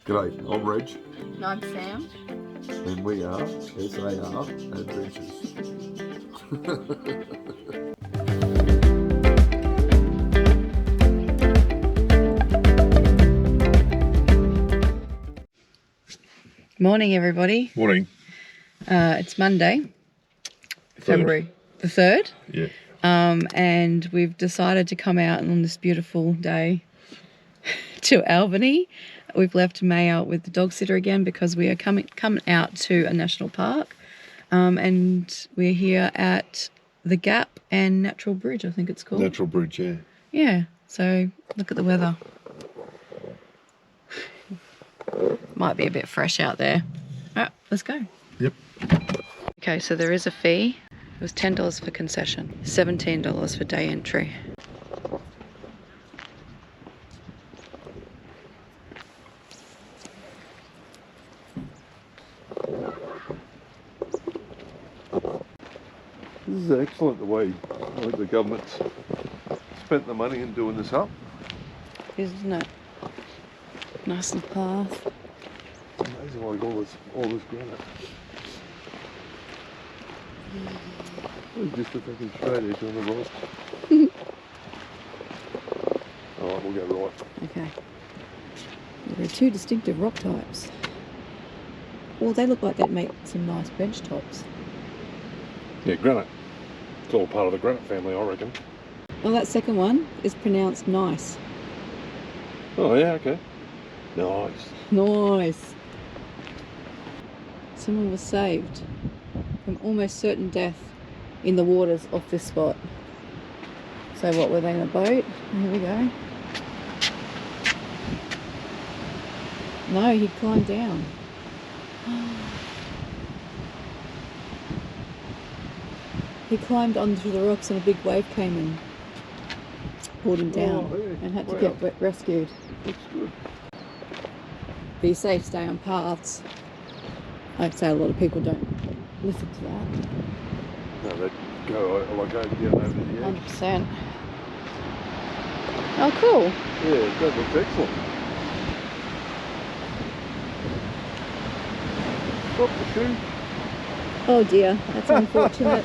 G'day, I'm Reg. And I'm Sam. And we are S.A.R. Adventures. Morning, everybody. Morning. It's Monday, February the 3rd. Yeah. And we've decided to come out on this beautiful day to Albany. We've left May out with the dog sitter again because we are coming out to a national park. And we're here at the Gap and Natural Bridge, I think it's called. Natural Bridge, yeah. Yeah, so look at the weather. Might be a bit fresh out there. All right, let's go. Yep. Okay, so there is a fee. It was $10 for concession, $17 for day entry. This is excellent the way the government's spent the money in doing this up. Isn't it? Nice little path. Amazing like all this granite. It's just a fucking straight edge on the rock. Alright, we'll go right. Okay. There are two distinctive rock types. Well, they look like they'd make some nice bench tops. Yeah, granite. It's all part of the granite family, I reckon. Well, that second one is pronounced nice. Oh yeah, okay. Nice. Nice. Someone was saved from almost certain death in the waters off this spot. So what, were they in a boat? Here we go. No, he climbed down. He climbed onto the rocks and a big wave came and pulled him down and had to get rescued. That's good. Be safe, stay on paths. I'd say a lot of people don't listen to that. No, they go like over the edge. 100%. Oh, cool. Yeah, that looks excellent. Stop the shoe. Oh dear, that's unfortunate.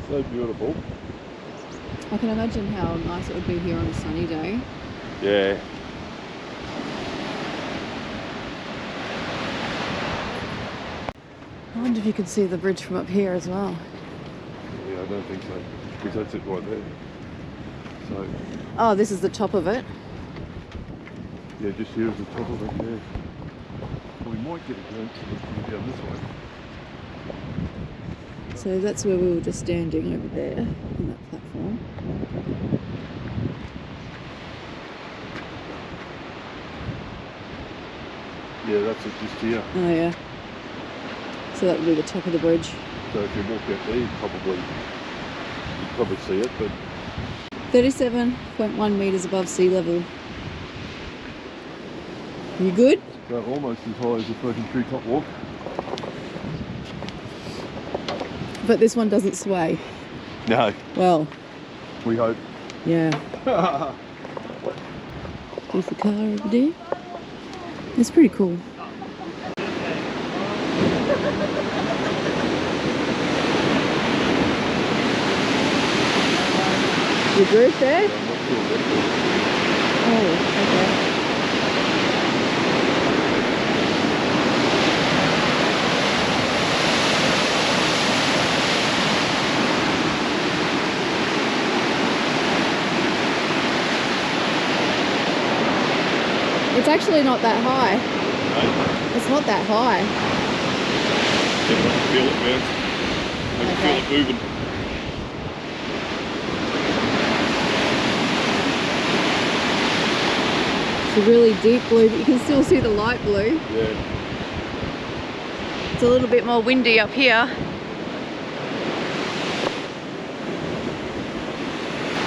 So beautiful. I can imagine how nice it would be here on a sunny day. Yeah. I wonder if you can see the bridge from up here as well. Yeah, I don't think so. Because that's it right there. So. Oh, this is the top of it. Yeah, just here's the top of it there. Well, we might get a glimpse from down this way. So that's where we were just standing over there on that platform. Yeah, that's it just here. Oh yeah. So that would be the top of the bridge. So if you walk out there, you'd probably see it, but 37.1 metres above sea level. You good? go almost as high as the fucking treetop walk. But this one doesn't sway. No. Well. We hope. Yeah. There's the car over there. It's pretty cool. You group there? Oh, okay. It's actually not that high. No. It's not that high. Yeah, I can feel it, man. I can feel it moving. It's a really deep blue, but you can still see the light blue. Yeah. It's a little bit more windy up here.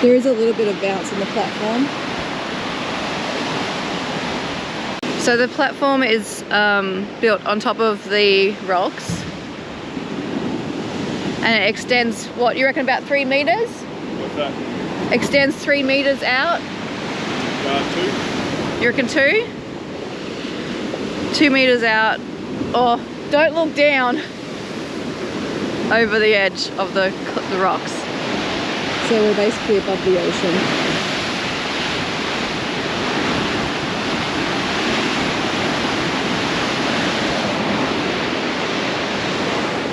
There is a little bit of bounce in the platform. So the platform is built on top of the rocks. And it extends, what, you reckon about 3 meters? What's that? Extends 3 meters out. 2. You reckon 2? 2 meters out. Oh, don't look down over the edge of the rocks. So we're basically above the ocean.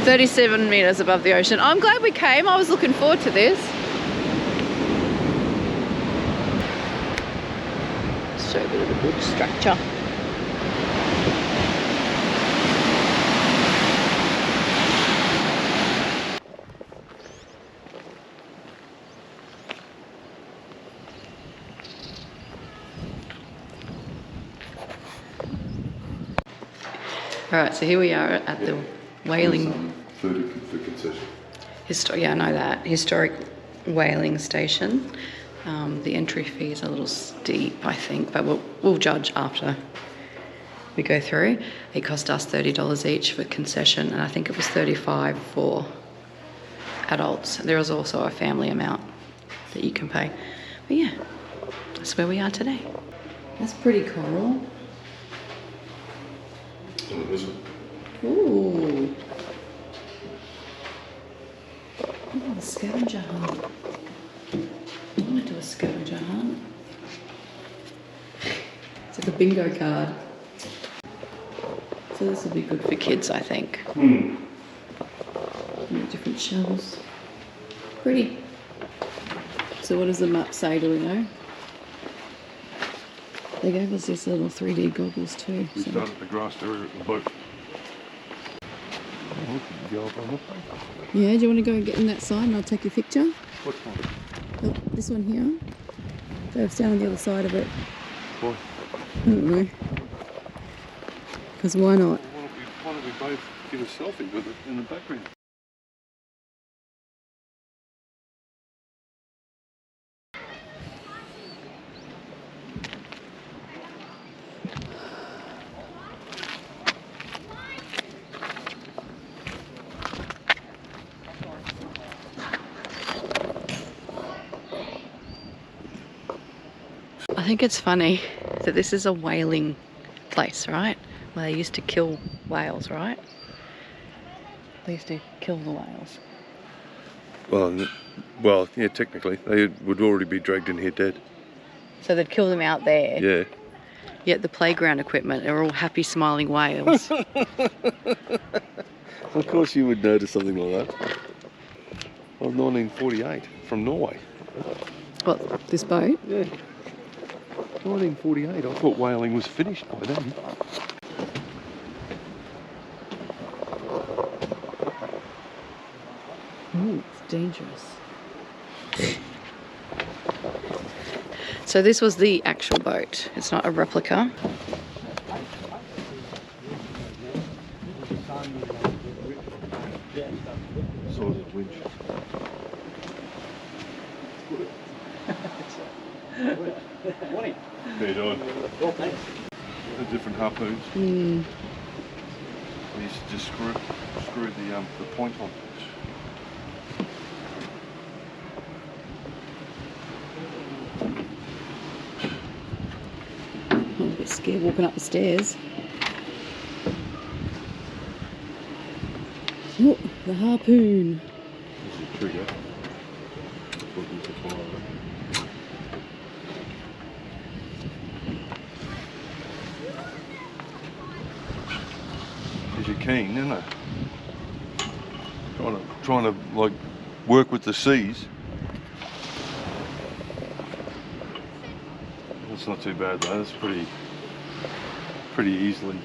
37 meters above the ocean. I'm glad we came. I was looking forward to this. So a bit of a good structure. All right, so here we are at the whaling. 30 for concession. Yeah, I know that. Historic whaling station. The entry fee is a little steep, I think, but we'll judge after we go through. It cost us $30 each for concession, and I think it was $35 for adults. There is also a family amount that you can pay. But yeah, that's where we are today. That's pretty cool. Oh, this one. Ooh. Oh, the scavenger hunt. I want to do a scavenger hunt. It's like a bingo card. So this will be good for kids, I think. Different shells. Pretty. So what does the map say, do we know? They gave us these little 3D goggles too. We started at the grass area at the boat. Yeah, do you want to go and get in that side and I'll take your picture? Which one? Oh, this one here. Go down on the other side of it. Why? I don't know. Because why not? Why don't we both get a selfie with it in the background? I think it's funny that this is a whaling place, right? Where they used to kill whales, right? They used to kill the whales. Well, yeah, technically. They would already be dragged in here dead. So they'd kill them out there. Yeah. Yet the playground equipment are all happy, smiling whales. Of course you would notice something like that. Well, 1948, from Norway. What, this boat? Yeah. 1948, I thought whaling was finished by then. Ooh, it's dangerous. So this was the actual boat. It's not a replica. Saw the winch. How you doing? The different harpoons. We used to just screw the point on. I'm a bit scared walking up the stairs. Oh, the harpoon. This is the trigger. Looking to fire it. You're keen, isn't it? Trying to like work with the seas. That's not too bad though. That's pretty easily.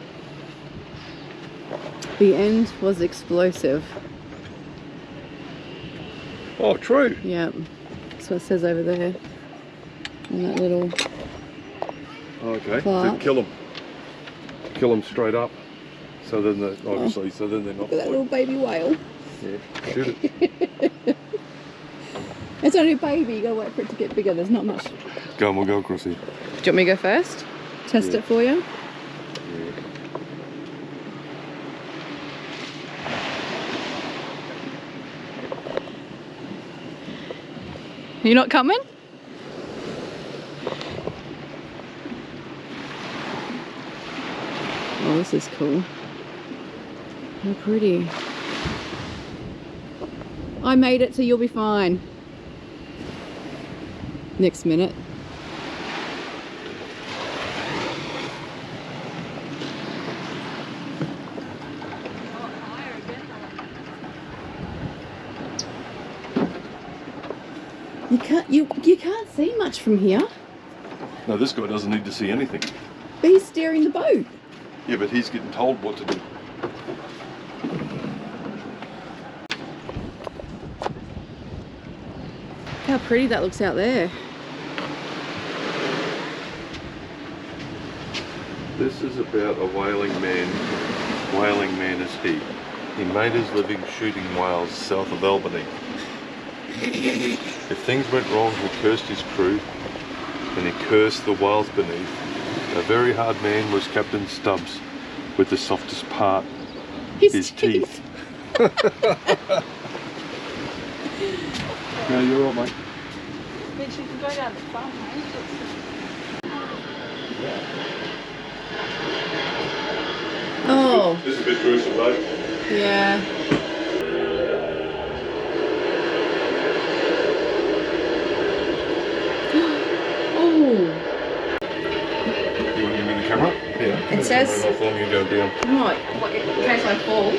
The end was explosive. Oh, true. Yeah, that's what it says over there. And that little Okay. plaque. To kill them straight up. So then obviously, so then they're not. Look at that little baby whale. Yeah, shoot it. It's only a baby, you gotta wait for it to get bigger, there's not much. Go on, we'll go across here. Do you want me to go first? Test it for you? You're not coming? Oh, this is cool. How pretty. I made it, so you'll be fine. Next minute. You can't see much from here. No, this guy doesn't need to see anything. But he's steering the boat. Yeah, but he's getting told what to do. How pretty that looks out there. This is about a whaling man. Whaling man is he. He made his living shooting whales south of Albany. If things went wrong, he cursed his crew, and he cursed the whales beneath. A very hard man was Captain Stubbs, with the softest part, his teeth. No, you're all right, mate. Bitch, you can go down the front, mate. Oh. This is a bit gruesome, though. Yeah. Oh. You want to give me the camera? Yeah. It says. How long you go down? Right, in case I fall.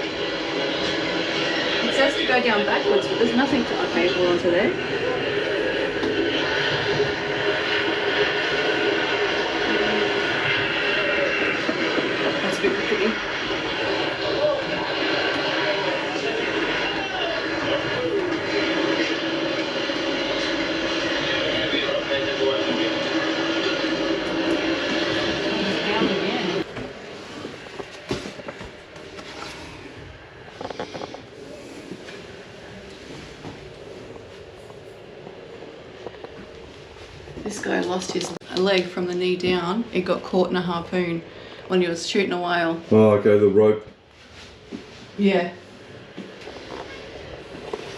It says to go down backwards, but there's nothing to hold onto there. That's a bit pretty. This guy lost his leg from the knee down. It got caught in a harpoon when he was shooting a whale. Oh, okay, the rope. Yeah.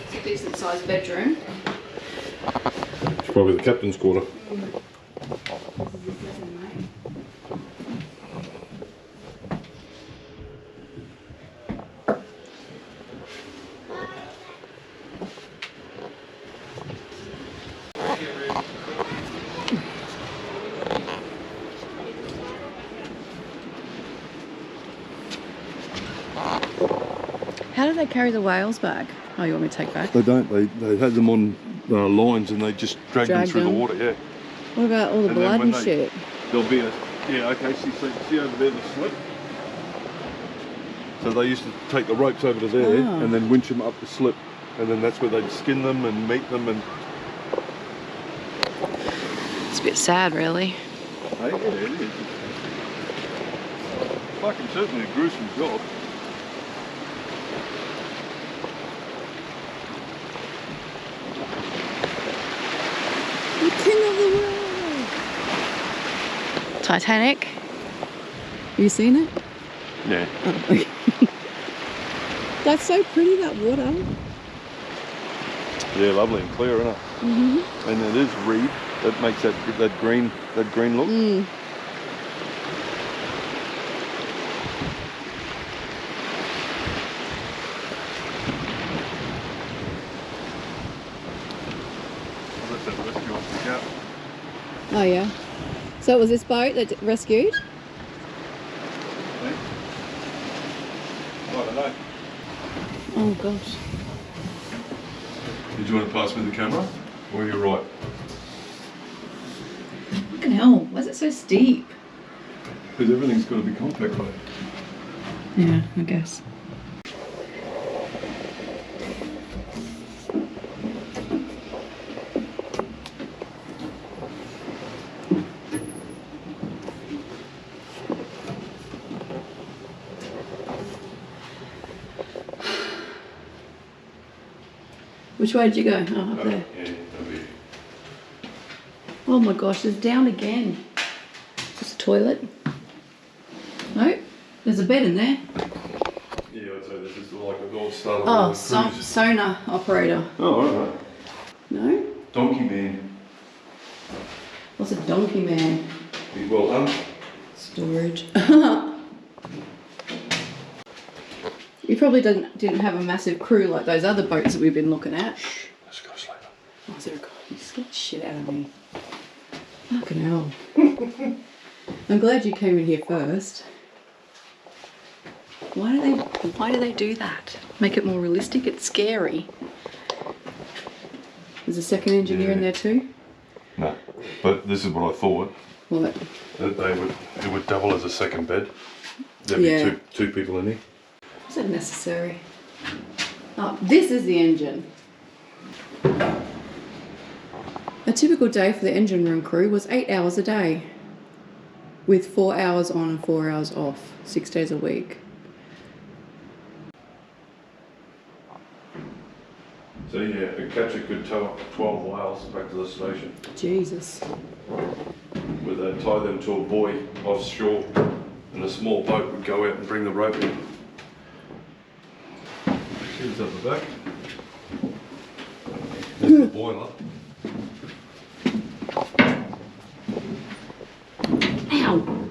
It's a decent sized bedroom. It's probably the captain's quarter. How do they carry the whales back? Oh, you want me to take back? They don't. They had them on lines and they just drag them through the water. Yeah. What about all the And blood then and shit? There'll be a. Yeah. Okay. See over there the slip. So they used to take the ropes over to there and then winch them up the slip, and then that's where they'd skin them and meat them and. It's a bit sad, really. Hey, yeah, it is. Fucking certainly a gruesome job. The king of the world. Titanic. Have you seen it? Yeah. Oh. That's so pretty, that water. Yeah, lovely and clear, isn't it? Mhm. And it is reed that makes that green look. Mm. That's that rescue officer. Oh yeah. So it was this boat that rescued? I don't know. Oh gosh. Did you want to pass me the camera? Or are you right? Fucking hell, why is it so steep? Because everything's got to be compact, right? Yeah, I guess. Which way did you go? Oh, up there. Yeah, that'll be. Oh my gosh, it's down again. Just a toilet. No, there's a bed in there. Yeah, I'd say this is like a gold star. Oh, sonar operator. Oh, alright. No? Donkey man. What's a donkey man? He's well done. Storage. You probably didn't have a massive crew like those other boats that we've been looking at. Shh, let's go sleep. Oh, is there a guy? You scared the shit out of me. Fucking hell. I'm glad you came in here first. Why do they do that? Make it more realistic? It's scary. There's a second engineer in there too? No, but this is what I thought. What? That it would double as a second bed. There'd be two people in here. Is that necessary? Oh, this is the engine. A typical day for the engine room crew was 8 hours a day, with 4 hours on and 4 hours off, 6 days a week. So yeah, a catcher could tow up 12 whales back to the station. Jesus. Where they'd tie them to a buoy offshore, and a small boat would go out and bring the rope in. Here's up the back. There's the boiler. Ow!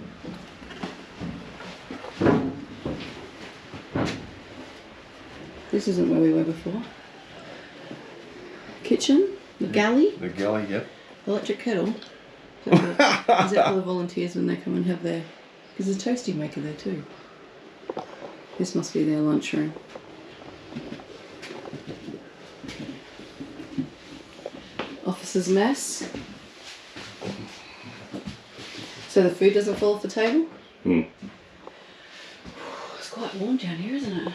This isn't where we were before. Kitchen, the galley, The galley, yep. electric kettle. Is that for the volunteers when they come and have their... Because there's a toasty maker there too. This must be their lunchroom. Officer's mess. So the food doesn't fall off the table? It's quite warm down here, isn't it?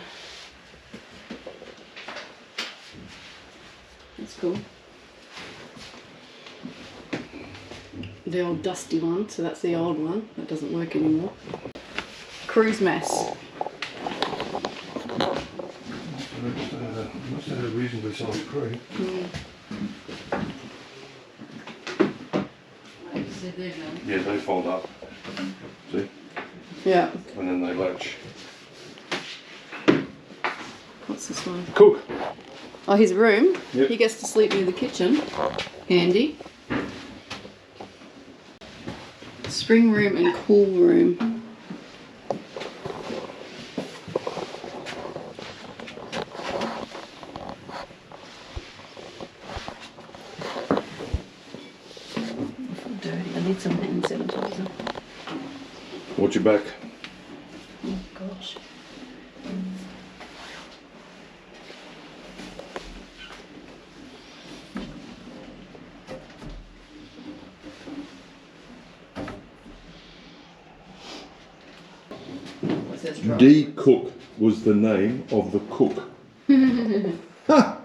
That's cool. The old dusty one, so that's the old one. That doesn't work anymore. Cruise mess. Must have had a reasonably sized crew. Yeah, they fold up. See? Yeah. And then they latch. What's this one? Cook! Oh, his room. Yep. He gets to sleep near the kitchen. Handy. Spring room and cool room. I feel dirty. I need some hand sanitizer. Watch your back. Oh gosh. D. Cook was the name of the cook. Ha!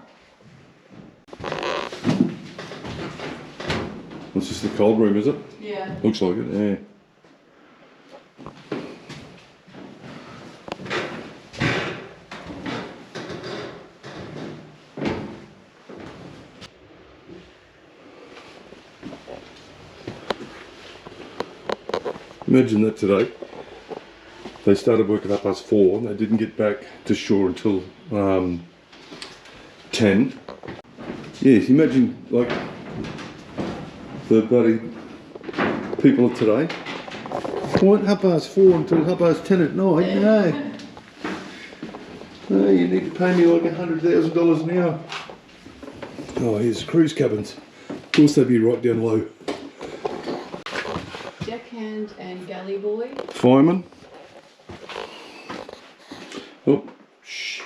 This is the cold room, is it? Yeah. Looks like it, yeah. Imagine that today. They started working up us 4 and they didn't get back to shore until 10. Yes, imagine like the bloody people of today. What, 4:30 until 10:30 at night? No. No, you need to pay me like $100,000 an hour. Oh, here's cruise cabins. Of course they'd be right down low. Deckhand and galley boy. Fireman. Oh, shh.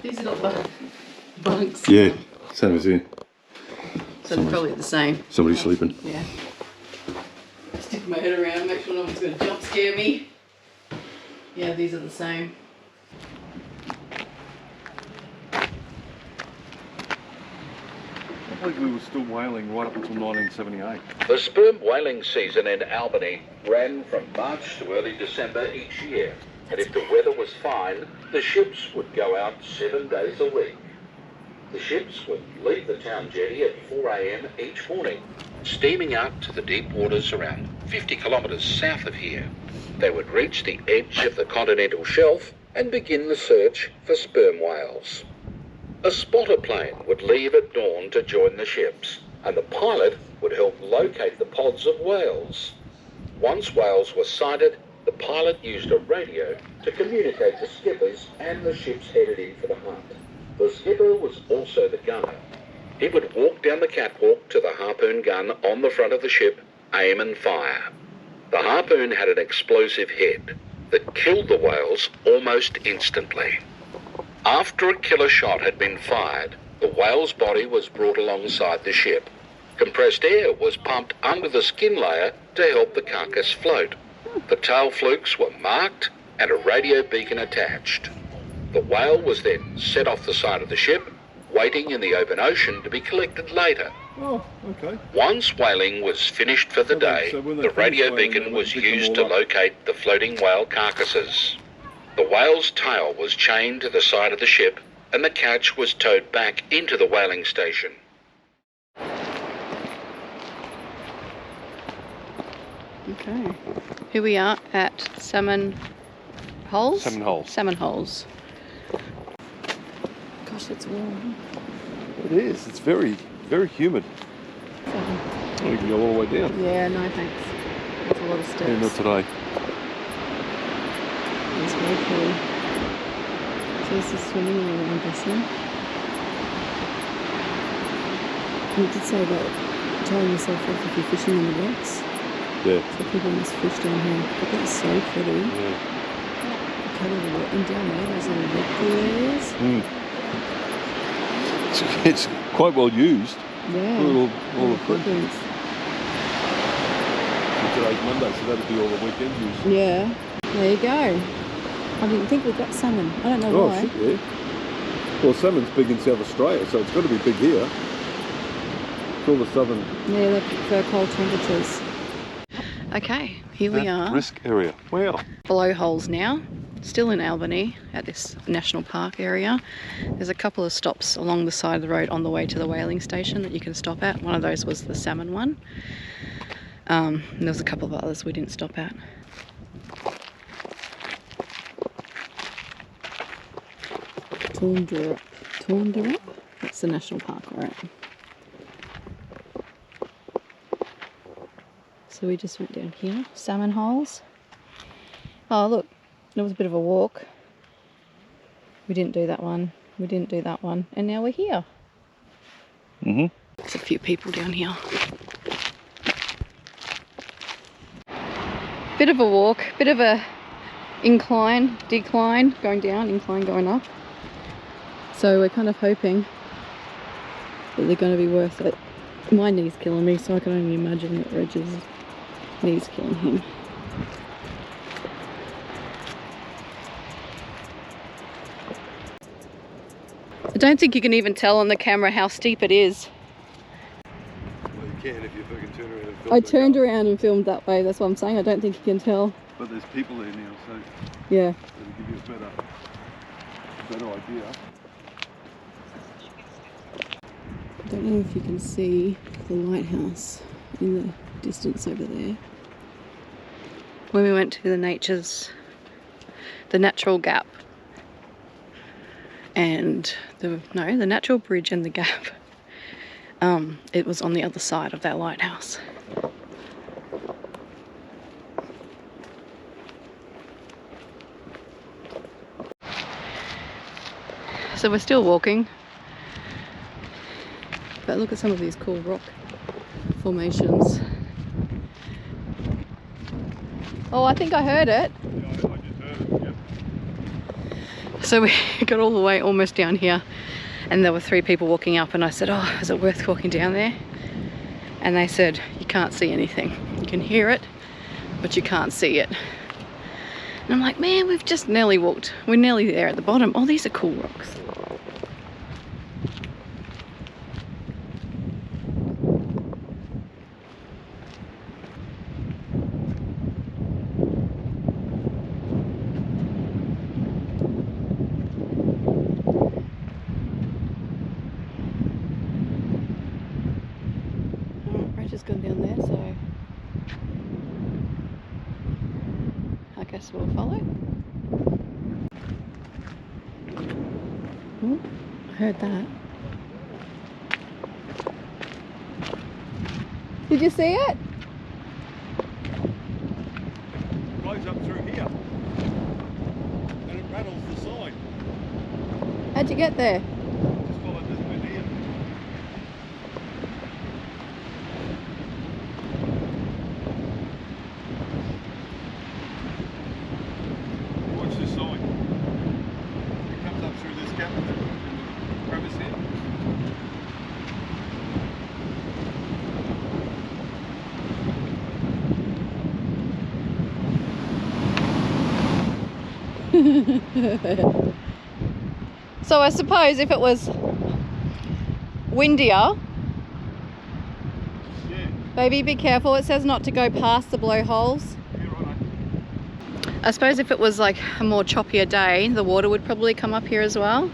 These are not bunks. Yeah, same as here. So they're probably the same. Somebody's sleeping. Yeah. Stick my head around, make sure no one's going to jump scare me. Yeah, these are the same. I believe we were still whaling right up until 1978. The sperm whaling season in Albany ran from March to early December each year. And if the weather was fine, the ships would go out 7 days a week. The ships would leave the town jetty at 4 a.m. each morning steaming out to the deep waters around 50 kilometres south of here. They would reach the edge of the continental shelf and begin the search for sperm whales. A spotter plane would leave at dawn to join the ships, and the pilot would help locate the pods of whales. Once whales were sighted, the pilot used a radio to communicate to skippers and the ships headed in for the hunt. The skipper was also the gunner. He would walk down the catwalk to the harpoon gun on the front of the ship, aim and fire. The harpoon had an explosive head that killed the whales almost instantly. After a killer shot had been fired, the whale's body was brought alongside the ship. Compressed air was pumped under the skin layer to help the carcass float. The tail flukes were marked and a radio beacon attached. The whale was then set off the side of the ship, waiting in the open ocean to be collected later. Oh, okay. Once whaling was finished for the day, the radio beacon was used to locate the floating whale carcasses. The whale's tail was chained to the side of the ship and the catch was towed back into the whaling station. Okay, here we are at Salmon Holes? Salmon Holes. Salmon Holes. Gosh, it's warm. It is. It's very, very humid. Oh, you can go all the way down. Yeah, no thanks. That's a lot of steps. Yeah, not today. It's very cool. So this is swimming area, I'm guessing. You did say about tying yourself off if you're fishing on the rocks. Yeah. So people must fish down here. But that's so pretty. Yeah. The colour of the water. And down there, those little rock areas. It's quite well used. Yeah. All the footprints. Today's Monday, so that'll be all the weekend use. Yeah. There you go. I didn't think we got salmon. I don't know why. Oh, shit, yeah. Well, salmon's big in South Australia, so it's got to be big here. It's all the southern... Yeah, they prefer cold temperatures. Okay, here we are. Risk area. Wow. Below Holes now. Still in Albany at this national park area. There's a couple of stops along the side of the road on the way to the whaling station that you can stop at. One of those was the salmon one. And there was a couple of others we didn't stop at. Torndirrup? That's the national park, right? So we just went down here. Salmon Holes. Oh look, there was a bit of a walk. We didn't do that one. We didn't do that one. And now we're here. There's a few people down here. Bit of a walk, bit of a incline, decline, going down, incline going up. So we're kind of hoping that they're going to be worth it. My knee's killing me, so I can only imagine that Reg's knee's killing him. I don't think you can even tell on the camera how steep it is. Well, you can if you fucking turn around and film. I turned around and filmed that way, that's what I'm saying. I don't think you can tell. But there's people there now, so Yeah. it'll give you a better idea. I don't know if you can see the lighthouse in the distance over there. When we went to the natural gap and the natural bridge and the gap, it was on the other side of that lighthouse. So we're still walking, but look at some of these cool rock formations. Oh, I think I heard it. Yeah, I just heard it, yep. So we got all the way almost down here and there were 3 people walking up and I said, oh, is it worth walking down there? And they said, you can't see anything. You can hear it, but you can't see it. And I'm like, man, we've just nearly walked. We're nearly there at the bottom. Oh, these are cool rocks. Just gonna guess we'll follow. Oh, I heard that. Did you see it? It goes up through here. And it rattles the sign. How'd you get there? Just followed this bit here. Watch this sign. It comes up through this gap in the crevice here. So I suppose if it was windier, Yeah. baby, be careful. It says not to go past the blowholes. Yeah, right. I suppose if it was like a more choppier day, the water would probably come up here as well.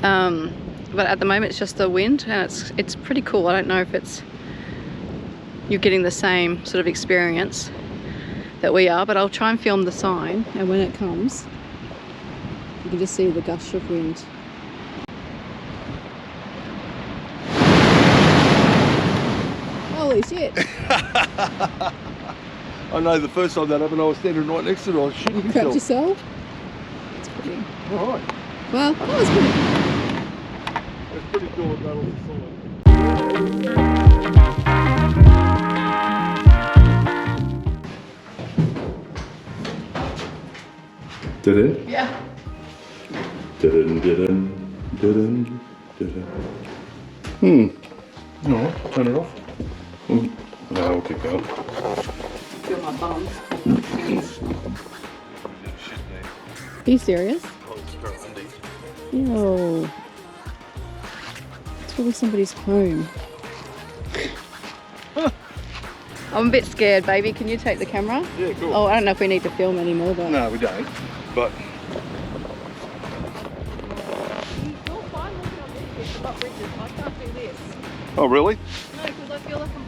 But at the moment it's just the wind, and it's pretty cool. I don't know if you're getting the same sort of experience that we are, but I'll try and film the sign, and when it comes you can just see the gush of wind. Holy shit. I know, the first time that happened I was standing right next to it, I was shooting You grabbed yourself? That's pretty. Alright. Well, that was pretty. It's pretty cool about all the sign. Did it? Yeah. Didn't. No, turn it off. No, we'll keep going. Feel my bum. Are you serious? Ew. It's probably somebody's home. I'm a bit scared, baby. Can you take the camera? Yeah, cool. Oh, I don't know if we need to film anymore, but... No, we don't. But You're fine looking on this bit, but not bridges. I can't do this. oh, really? No, because I feel like I'm